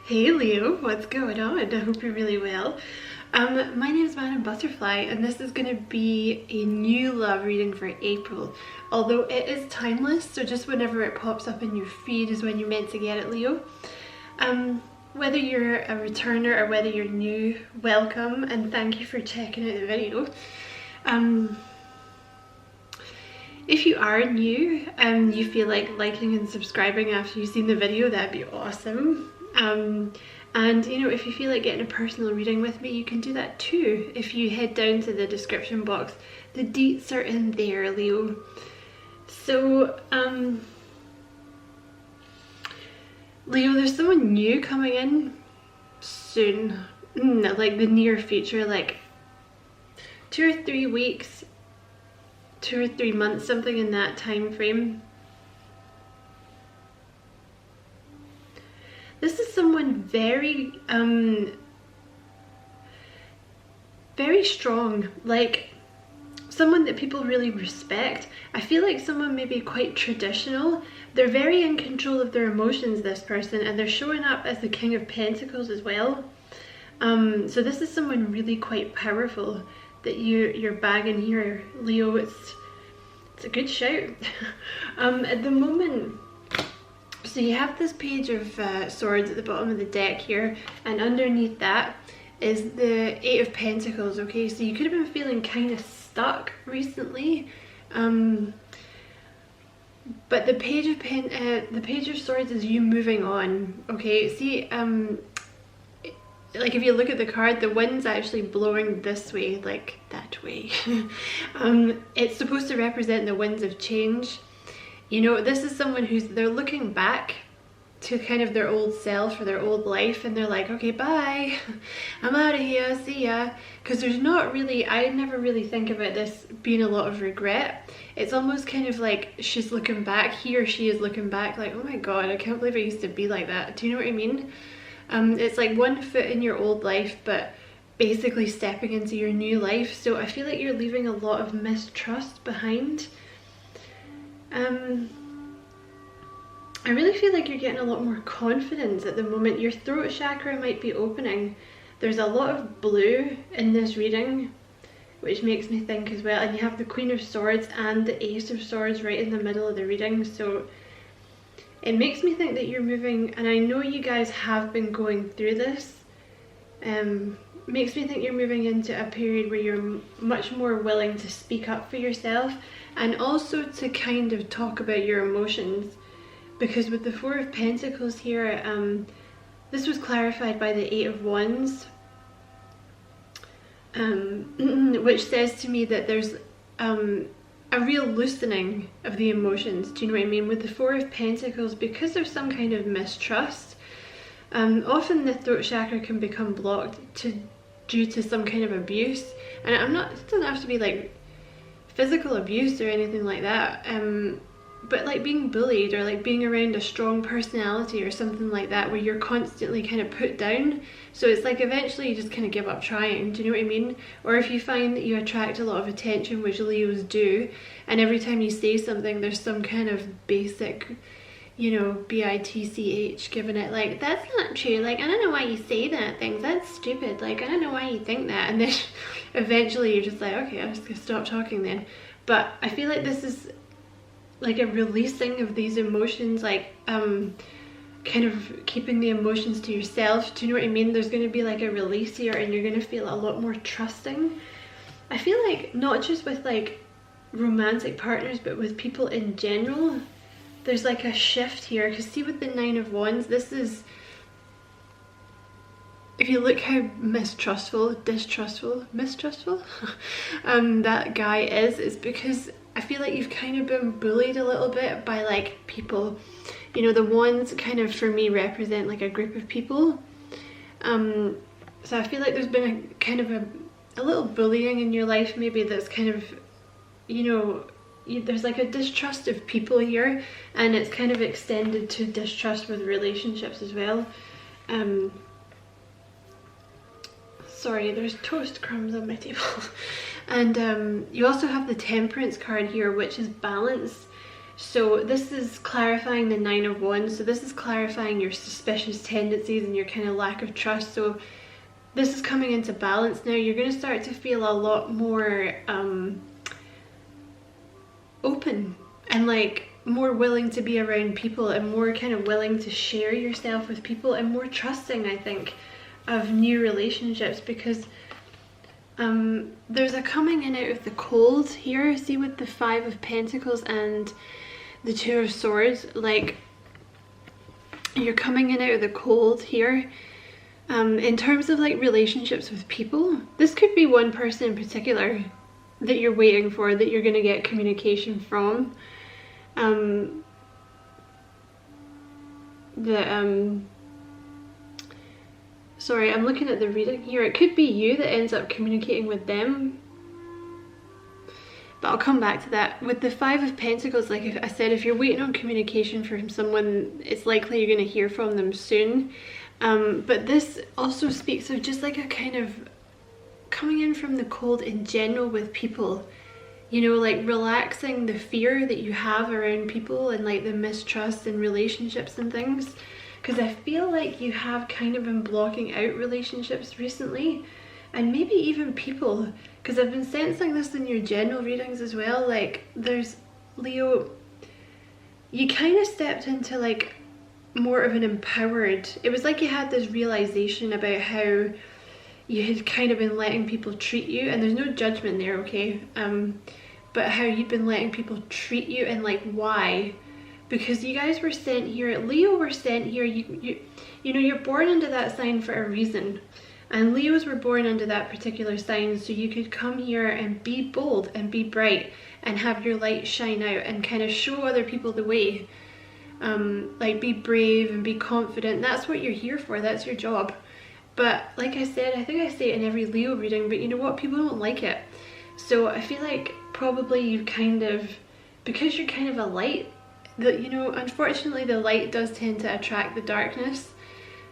Hey Leo, what's going on? I hope you're really well. My name is Madam Butterfly and this is going to be a new love reading for April. Although it is timeless, so just whenever it pops up in your feed is when you're meant to get it, Leo. Whether you're a returner or whether you're new, welcome and thank you for checking out the video. If you are new and you feel like liking and subscribing after you've seen the video, that'd be awesome. And you know, if you feel like getting a personal reading with me, you can do that too. If you head down to the description box, the deets are in there, Leo. So, Leo, there's someone new coming in soon, like the near future, like 2 or 3 weeks, 2 or 3 months, something in that time frame. This is someone very strong, like someone that people really respect. I feel like someone maybe quite traditional. They're very in control of their emotions, this person, and they're showing up as the King of Pentacles as well. So this is someone really quite powerful that you're bagging here, Leo. It's a good shout. At the moment, so you have this page of swords at the bottom of the deck here, and underneath that is the 8 of Pentacles. Okay, so you could have been feeling kind of stuck recently, but the page of swords is you moving on. Okay, see, like if you look at the card, the wind's actually blowing this way, like that way. It's supposed to represent the winds of change. You know, this is someone they're looking back to kind of their old self or their old life, and they're like, okay, bye, I'm out of here, see ya. Because there's not really, I never really think about this being a lot of regret. It's almost kind of like she's looking back, he or she is looking back like, oh my god, I can't believe I used to be like that. Do you know what I mean? It's like one foot in your old life, but basically stepping into your new life. So I feel like you're leaving a lot of mistrust behind. I really feel like you're getting a lot more confidence at the moment. Your throat chakra might be opening. There's a lot of blue in this reading, which makes me think as well. And you have the Queen of Swords and the Ace of Swords right in the middle of the reading. So it makes me think that you're moving, and I know you guys have been going through this. Makes me think you're moving into a period where you're much more willing to speak up for yourself and also to kind of talk about your emotions. Because with the 4 of Pentacles here, this was clarified by the 8 of Wands, which says to me that there's a real loosening of the emotions. Do you know what I mean? With the 4 of Pentacles, because there's some kind of mistrust, often the throat chakra can become blocked due to some kind of abuse. And it doesn't have to be like physical abuse or anything like that, but like being bullied or like being around a strong personality or something like that, where you're constantly kind of put down. So it's like eventually you just kind of give up trying. Do you know what I mean? Or if you find that you attract a lot of attention, which Leos do, and every time you say something there's some kind of basic, you know, bitch given it, like, that's not true, like, I don't know why you say that thing, that's stupid, like, I don't know why you think that, and then eventually you're just like, okay, I'm just gonna stop talking then. But I feel like this is like a releasing of these emotions, like kind of keeping the emotions to yourself. Do you know what I mean? There's going to be like a release here, and you're going to feel a lot more trusting. I feel like not just with like romantic partners, but with people in general, there's like a shift here. Because see, with the 9 of Wands, this is, if you look how mistrustful that guy is because I feel like you've kind of been bullied a little bit by like people. You know, the wands kind of for me represent like a group of people. So I feel like there's been a kind of a little bullying in your life maybe, that's kind of, you know, there's like a distrust of people here, and it's kind of extended to distrust with relationships as well. Sorry, there's toast crumbs on my table. And you also have the Temperance card here, which is balance. So this is clarifying the 9 of Wands. So this is clarifying your suspicious tendencies and your kind of lack of trust. So this is coming into balance now. You're going to start to feel a lot more open and like more willing to be around people, and more kind of willing to share yourself with people, and more trusting, I think, of new relationships, because there's a coming in out of the cold here. See, with the 5 of Pentacles and the 2 of Swords, like you're coming in out of the cold here. In terms of like relationships with people, this could be one person in particular that you're waiting for, that you're going to get communication from. Sorry, I'm looking at the reading here. It could be you that ends up communicating with them, but I'll come back to that. With the 5 of Pentacles, like I said, if you're waiting on communication from someone, it's likely you're going to hear from them soon. But this also speaks of just like a kind of coming in from the cold in general with people, you know, like relaxing the fear that you have around people and like the mistrust in relationships and things. Because I feel like you have kind of been blocking out relationships recently, and maybe even people, because I've been sensing this in your general readings as well. Like there's, Leo, you kind of stepped into like more of an empowered, it was like you had this realization about how you had kind of been letting people treat you, and there's no judgment there, okay, but how you'd been letting people treat you, and like why, because you guys were sent here, Leo were sent here, you know, you're born into that sign for a reason, and Leos were born under that particular sign, so you could come here and be bold and be bright and have your light shine out and kind of show other people the way. Like be brave and be confident. That's what you're here for, that's your job. But like I said, I think I say it in every Leo reading, but you know what, people don't like it. So I feel like probably you kind of, because you're kind of a light, that, you know, unfortunately the light does tend to attract the darkness.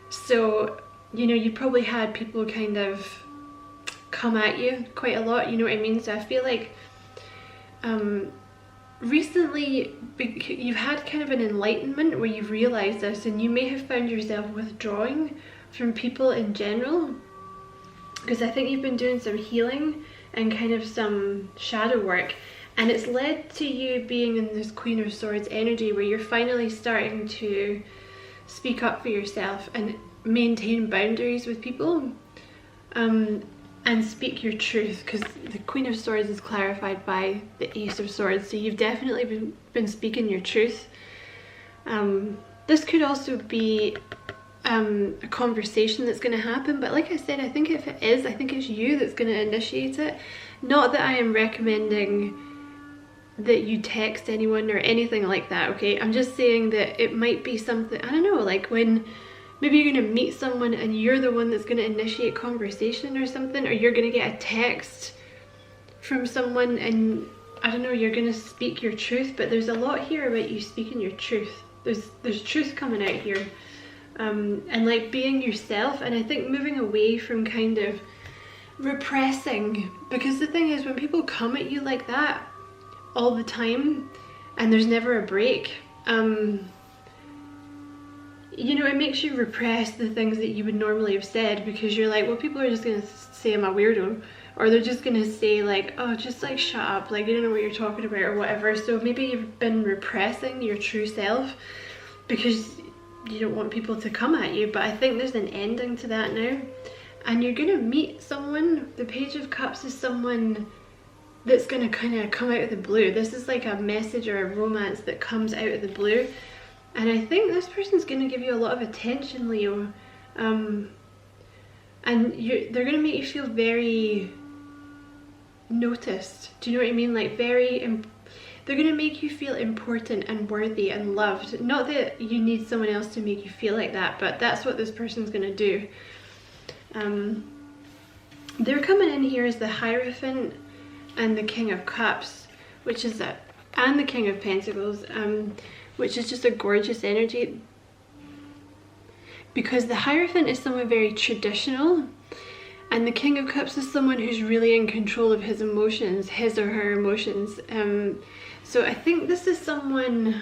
So, you know, you probably had people kind of come at you quite a lot, you know what I mean? So I feel like recently you've had kind of an enlightenment where you've realized this, and you may have found yourself withdrawing from people in general, because I think you've been doing some healing and kind of some shadow work, and it's led to you being in this Queen of Swords energy where you're finally starting to speak up for yourself and maintain boundaries with people, and speak your truth, because the Queen of Swords is clarified by the Ace of Swords, so you've definitely been speaking your truth. This could also be a conversation that's going to happen, but like I said, I think if it is, I think it's you that's going to initiate it. Not that I am recommending that you text anyone or anything like that, okay? I'm just saying that it might be something, I don't know, like when maybe you're going to meet someone and you're the one that's going to initiate conversation or something, or you're going to get a text from someone and, I don't know, you're going to speak your truth. But there's a lot here about you speaking your truth. There's truth coming out here, and like being yourself, and I think moving away from kind of repressing, because the thing is, when people come at you like that all the time and there's never a break, you know, it makes you repress the things that you would normally have said, because you're like, well, people are just gonna say I'm a weirdo, or they're just gonna say like, oh, just like shut up, like you don't know what you're talking about or whatever. So maybe you've been repressing your true self because you don't want people to come at you. But I think there's an ending to that now, and you're gonna meet someone. The Page of Cups is someone that's gonna kind of come out of the blue. This is like a message or a romance that comes out of the blue. And I think this person's going to give you a lot of attention, Leo. And they're going to make you feel very noticed. Do you know what I mean? Like they're going to make you feel important and worthy and loved. Not that you need someone else to make you feel like that, but that's what this person's going to do. They're coming in here as the Hierophant and the King of Cups, which is and the King of Pentacles. Which is just a gorgeous energy, because the Hierophant is someone very traditional, And the King of Cups is someone who's really in control of his emotions, his or her emotions. So I think this is someone...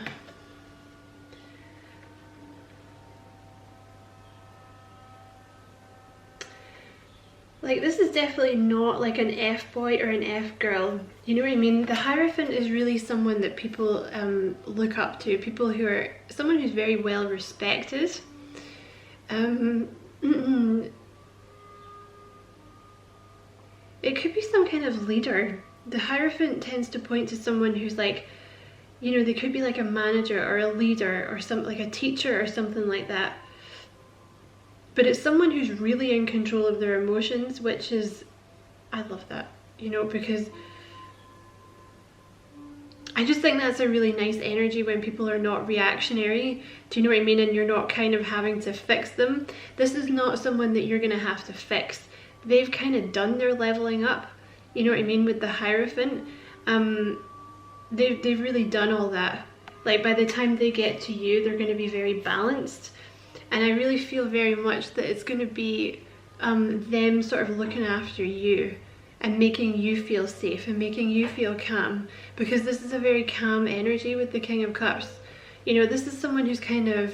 Like, this is definitely not like an F-boy or an F-girl. You know what I mean? The Hierophant is really someone that people look up to. People who are... Someone who's very well respected. It could be some kind of leader. The Hierophant tends to point to someone who's like, you know, they could be like a manager or a leader or something, like a teacher or something like that. But it's someone who's really in control of their emotions, which is, I love that, you know, because I just think that's a really nice energy when people are not reactionary. Do you know what I mean? And you're not kind of having to fix them. This is not someone that you're going to have to fix. They've kind of done their leveling up, you know what I mean, with the Hierophant. They've really done all that. Like, by the time they get to you, they're going to be very balanced. And I really feel very much that it's going to be them sort of looking after you and making you feel safe and making you feel calm, because this is a very calm energy with the King of Cups. You know, this is someone who's kind of...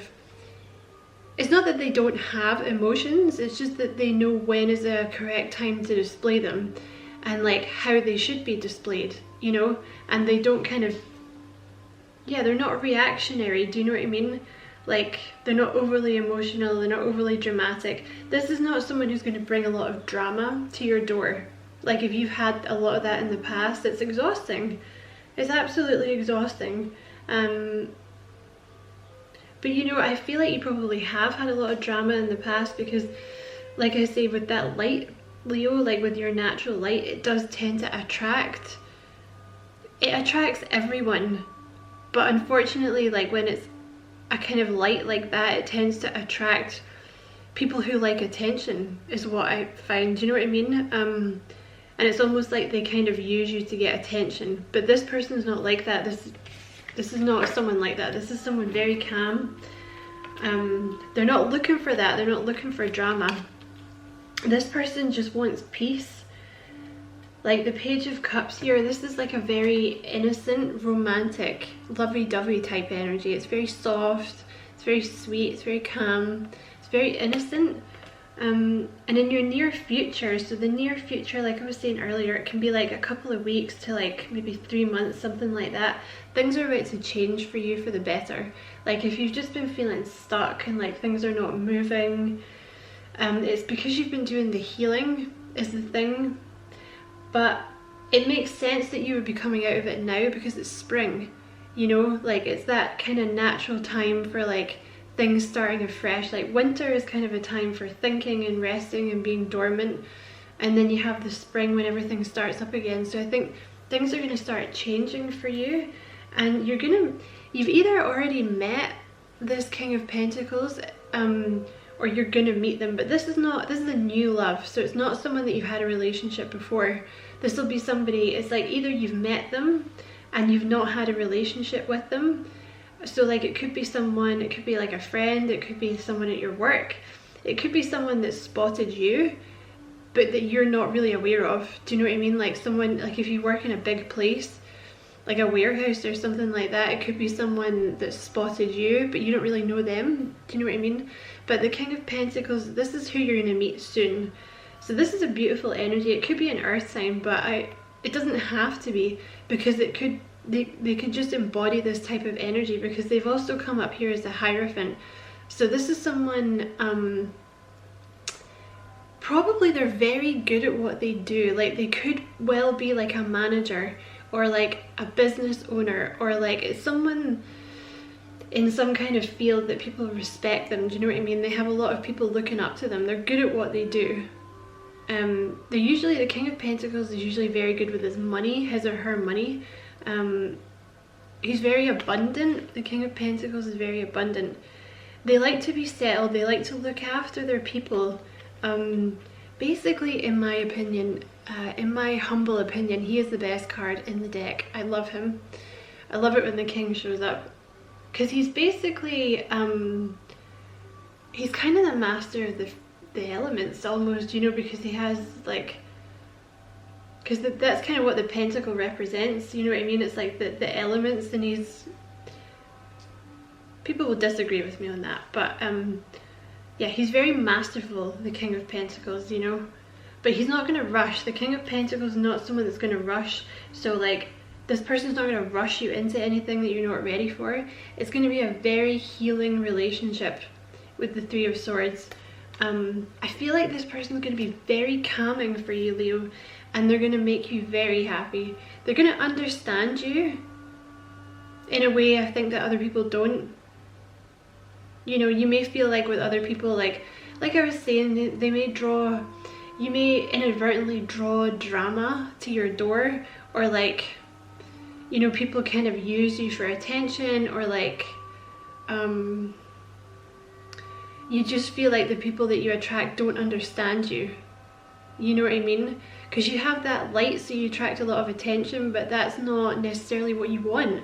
It's not that they don't have emotions, it's just that they know when is a correct time to display them and like how they should be displayed, you know? And they don't kind of... Yeah, they're not reactionary, do you know what I mean? Like, they're not overly emotional, they're not overly dramatic. This is not someone who's going to bring a lot of drama to your door. Like, if you've had a lot of that in the past, it's exhausting. It's absolutely exhausting. But you know, I feel like you probably have had a lot of drama in the past because, like I say, with that light, Leo, like with your natural light, it does tend to attract... It attracts everyone. But unfortunately, like when it's a kind of light like that, it tends to attract people who like attention, is what I find. Do you know what I mean? And it's almost like they kind of use you to get attention. But this person's not like that. This is not someone like that. This is someone very calm. They're not looking for that. They're not looking for drama. This person just wants peace. Like the Page of Cups here, this is like a very innocent, romantic, lovey-dovey type energy. It's very soft, it's very sweet, it's very calm, it's very innocent. And in your near future, so the near future, like I was saying earlier, it can be like a couple of weeks to like maybe 3 months, something like that. Things are about to change for you for the better. Like if you've just been feeling stuck and like things are not moving, it's because you've been doing the healing is the thing. But it makes sense that you would be coming out of it now because it's spring, you know, like it's that kind of natural time for like things starting afresh. Like winter is kind of a time for thinking and resting and being dormant, and then you have the spring when everything starts up again. So I think things are going to start changing for you, and you've either already met this King of Pentacles, or you're gonna meet them, but this is a new love, so it's not someone that you've had a relationship before. This will be somebody, it's like either you've met them and you've not had a relationship with them. So like it could be someone, it could be like a friend, it could be someone at your work, it could be someone that spotted you but that you're not really aware of. Do you know what I mean? Like someone, like if you work in a big place, like a warehouse or something like that, it could be someone that spotted you but you don't really know them. Do you know what I mean? But the King of Pentacles, this is who you're going to meet soon. So this is a beautiful energy. It could be an earth sign, but it doesn't have to be, because it could, they could just embody this type of energy, because they've also come up here as a Hierophant. So this is someone, probably they're very good at what they do. Like they could well be like a manager or like a business owner, or like it's someone in some kind of field that people respect them. Do you know what I mean? They have a lot of people looking up to them. They're good at what they do. They're usually, the King of Pentacles is usually very good with his money, his or her money. He's very abundant. The King of Pentacles is very abundant. They like to be settled. They like to look after their people. Basically, in my opinion, in my humble opinion, he is the best card in the deck. I love him. I love it when the King shows up, because he's basically, he's kind of the master of the elements almost, you know, because he has like, because that's kind of what the pentacle represents, you know what I mean? It's like the elements, and he's, people will disagree with me on that, but yeah, he's very masterful, the King of Pentacles, you know, but he's not going to rush. The King of Pentacles is not someone that's going to rush. So like, this person's not going to rush you into anything that you're not ready for. It's going to be a very healing relationship with the Three of Swords. I feel like this person's going to be very calming for you, Leo, and they're going to make you very happy. They're going to understand you in a way I think that other people don't. You know, you may feel like with other people, like I was saying, they may draw, you may inadvertently draw drama to your door, or like, you know, people kind of use you for attention, or like, you just feel like the people that you attract don't understand you. You know what I mean? Because you have that light, so you attract a lot of attention, but that's not necessarily what you want.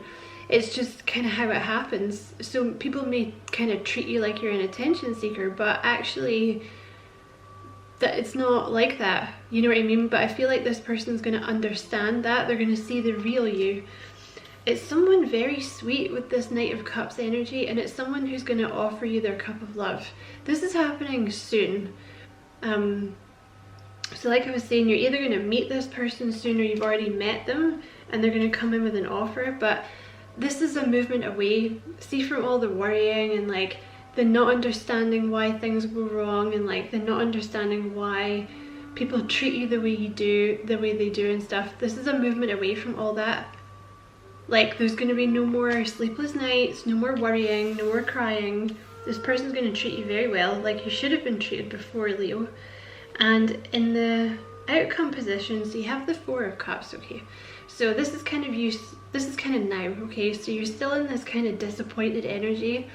It's just kind of how it happens. So people may kind of treat you like you're an attention seeker, but actually that it's not like that. You know what I mean? But I feel like this person's going to understand that. They're going to see the real you. It's someone very sweet with this Knight of Cups energy, and it's someone who's going to offer you their cup of love. This is happening soon. So like I was saying, you're either going to meet this person soon, or you've already met them and they're going to come in with an offer. But this is a movement away, see, from all the worrying and like the not understanding why things go wrong, and like the not understanding why people treat you the way you do, the way they do and stuff. This is a movement away from all that. Like, there's going to be no more sleepless nights, no more worrying, no more crying. This person's going to treat you very well, like you should have been treated before, Leo. And in the outcome position, so you have the Four of Cups, okay? So this is kind of you, this is kind of now, okay? So you're still in this kind of disappointed energy.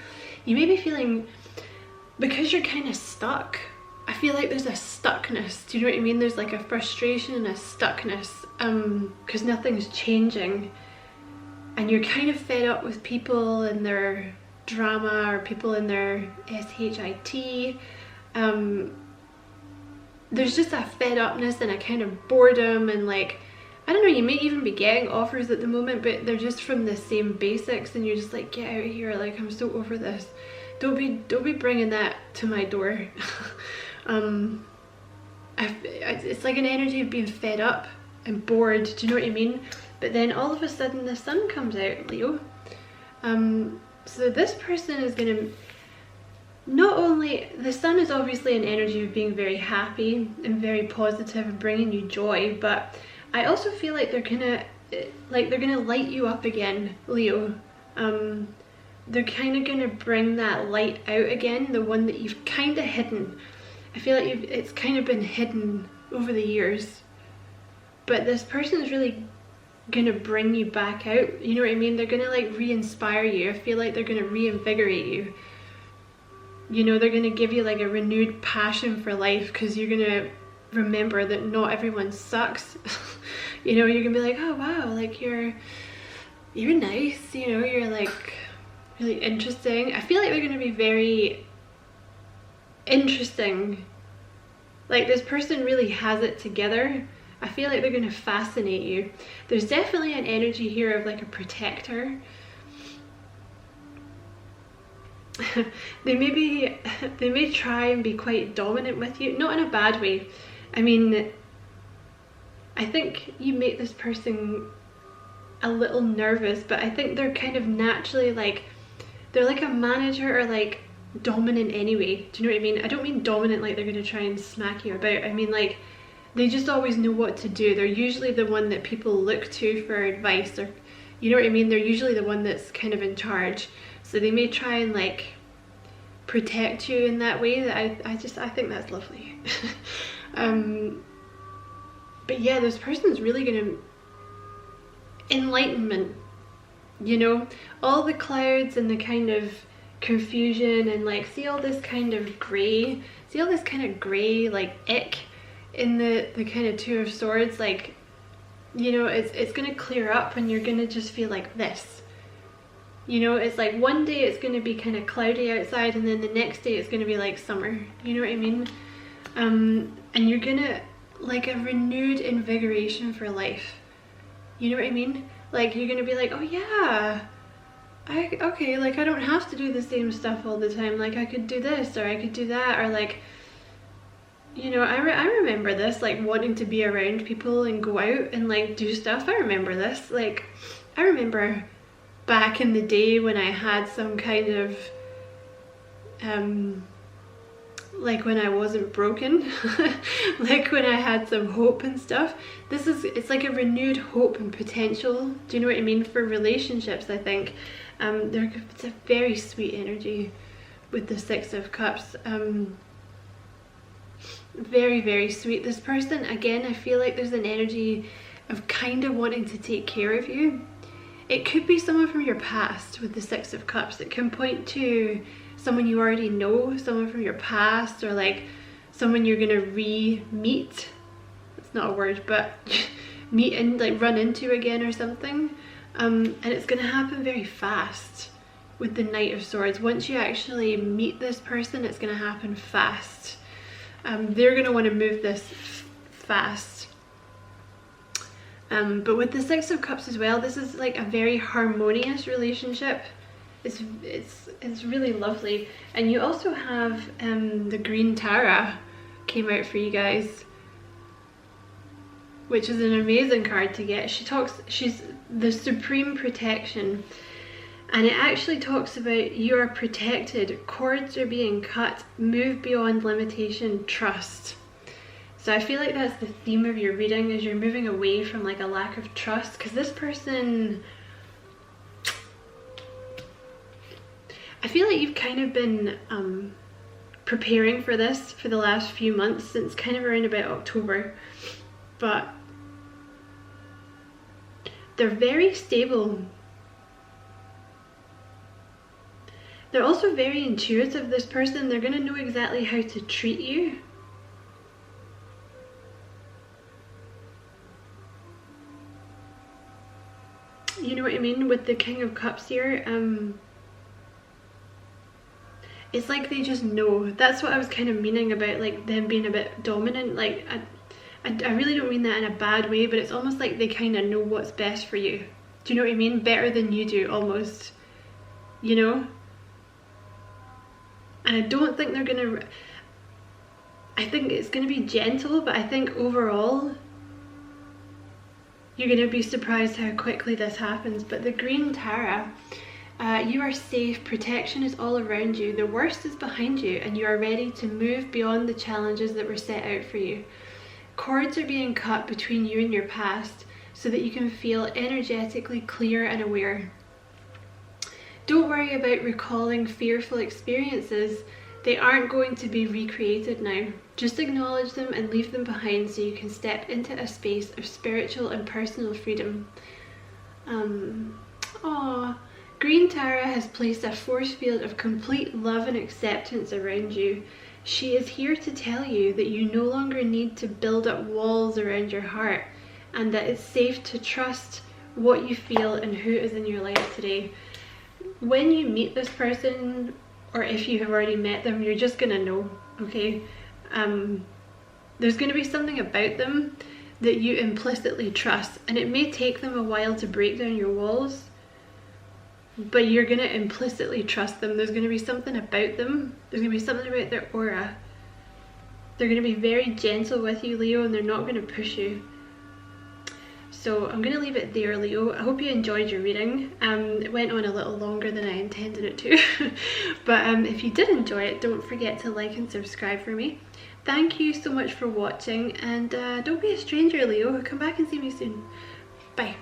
You may be feeling, because you're kind of stuck, I feel like there's a stuckness. Do you know what I mean? There's like a frustration and a stuckness, because nothing's changing. And you're kind of fed up with people and their drama, or people in their SHIT. There's just a fed upness and a kind of boredom, and like, I don't know, you may even be getting offers at the moment, but they're just from the same basics, and you're just like, get out of here, like, I'm so over this. Don't be bringing that to my door. It's like an energy of being fed up and bored, do you know what I mean? But then all of a sudden the sun comes out, Leo. So this person is going to, not only, the sun is obviously an energy of being very happy and very positive and bringing you joy, but I also feel like they're gonna light you up again, Leo. They're kind of gonna bring that light out again, the one that you've kind of hidden. I feel like it's kind of been hidden over the years, but this person is really gonna bring you back out. You know what I mean? They're gonna like re-inspire you. I feel like they're gonna reinvigorate you. You know, they're gonna give you like a renewed passion for life, because you're gonna remember that not everyone sucks. You know, you're gonna be like, oh wow, like you're nice, you know, you're like really interesting. I feel like they're gonna be very interesting. Like, this person really has it together. I feel like they're gonna fascinate you. There's definitely an energy here of like a protector. They may try and be quite dominant with you, not in a bad way. I mean, I think you make this person a little nervous, but I think they're kind of naturally like, they're like a manager, or like dominant anyway. Do you know what I mean? I don't mean dominant like they're gonna try and smack you about. I mean like, they just always know what to do. They're usually the one that people look to for advice, or you know what I mean? They're usually the one that's kind of in charge. So they may try and like protect you in that way. That I think that's lovely. But yeah, this person's really gonna, enlightenment, you know, all the clouds and the kind of confusion, and like, see all this kind of gray, like ick in the kind of Two of Swords, like, you know, it's gonna clear up, and you're gonna just feel like this. You know, it's like one day it's gonna be kind of cloudy outside, and then the next day it's gonna be like summer. You know what I mean? And you're gonna, like, a renewed invigoration for life. You know what I mean? Like, you're gonna be like, oh yeah, okay, like, I don't have to do the same stuff all the time. Like, I could do this, or I could do that, or like, you know, I remember this, like, wanting to be around people and go out and like do stuff. I remember this. Like, I remember back in the day when I had some kind of like, when I wasn't broken, like when I had some hope and stuff. It's like a renewed hope and potential. Do you know what I mean? For relationships, I think. It's a very sweet energy with the Six of Cups. Very, very sweet. This person, again, I feel like there's an energy of kind of wanting to take care of you. It could be someone from your past with the Six of Cups. It can point to someone you already know, someone from your past, or like someone you're gonna re-meet. It's not a word, but meet and like run into again or something. And it's gonna happen very fast with the Knight of Swords. Once you actually meet this person, it's gonna happen fast. They're gonna want to move this fast. But with the Six of Cups as well, this is like a very harmonious relationship. It's really lovely. And you also have the Green Tara came out for you guys, which is an amazing card to get. She's the supreme protection, and it actually talks about you are protected, cords are being cut, move beyond limitation, trust. So I feel like that's the theme of your reading, is you're moving away from like a lack of trust, because this person, I feel like you've kind of been preparing for this for the last few months, since kind of around about October. But they're very stable. They're also very intuitive, this person. They're going to know exactly how to treat you. You know what I mean? With the King of Cups here, it's like they just know. That's what I was kind of meaning about like them being a bit dominant. Like, I really don't mean that in a bad way, but it's almost like they kind of know what's best for you. Do you know what I mean? Better than you do, almost. You know? And I don't think they're gonna, I think it's gonna be gentle, but I think overall you're gonna be surprised how quickly this happens. But the Green Tara, you are safe, protection is all around you, the worst is behind you, and you are ready to move beyond the challenges that were set out for you. Cords are being cut between you and your past so that you can feel energetically clear and aware. Don't worry about recalling fearful experiences. They aren't going to be recreated now. Just acknowledge them and leave them behind so you can step into a space of spiritual and personal freedom. Green Tara has placed a force field of complete love and acceptance around you. She is here to tell you that you no longer need to build up walls around your heart, and that it's safe to trust what you feel and who is in your life today. When you meet this person, or if you have already met them, you're just gonna know, okay? There's gonna be something about them that you implicitly trust, and it may take them a while to break down your walls, but you're gonna implicitly trust them. There's gonna be something about them. There's gonna be something about their aura. They're gonna be very gentle with you, Leo, and they're not gonna push you. So I'm going to leave it there, Leo. I hope you enjoyed your reading. It went on a little longer than I intended it to. But if you did enjoy it, don't forget to like and subscribe for me. Thank you so much for watching, and don't be a stranger, Leo. Come back and see me soon. Bye.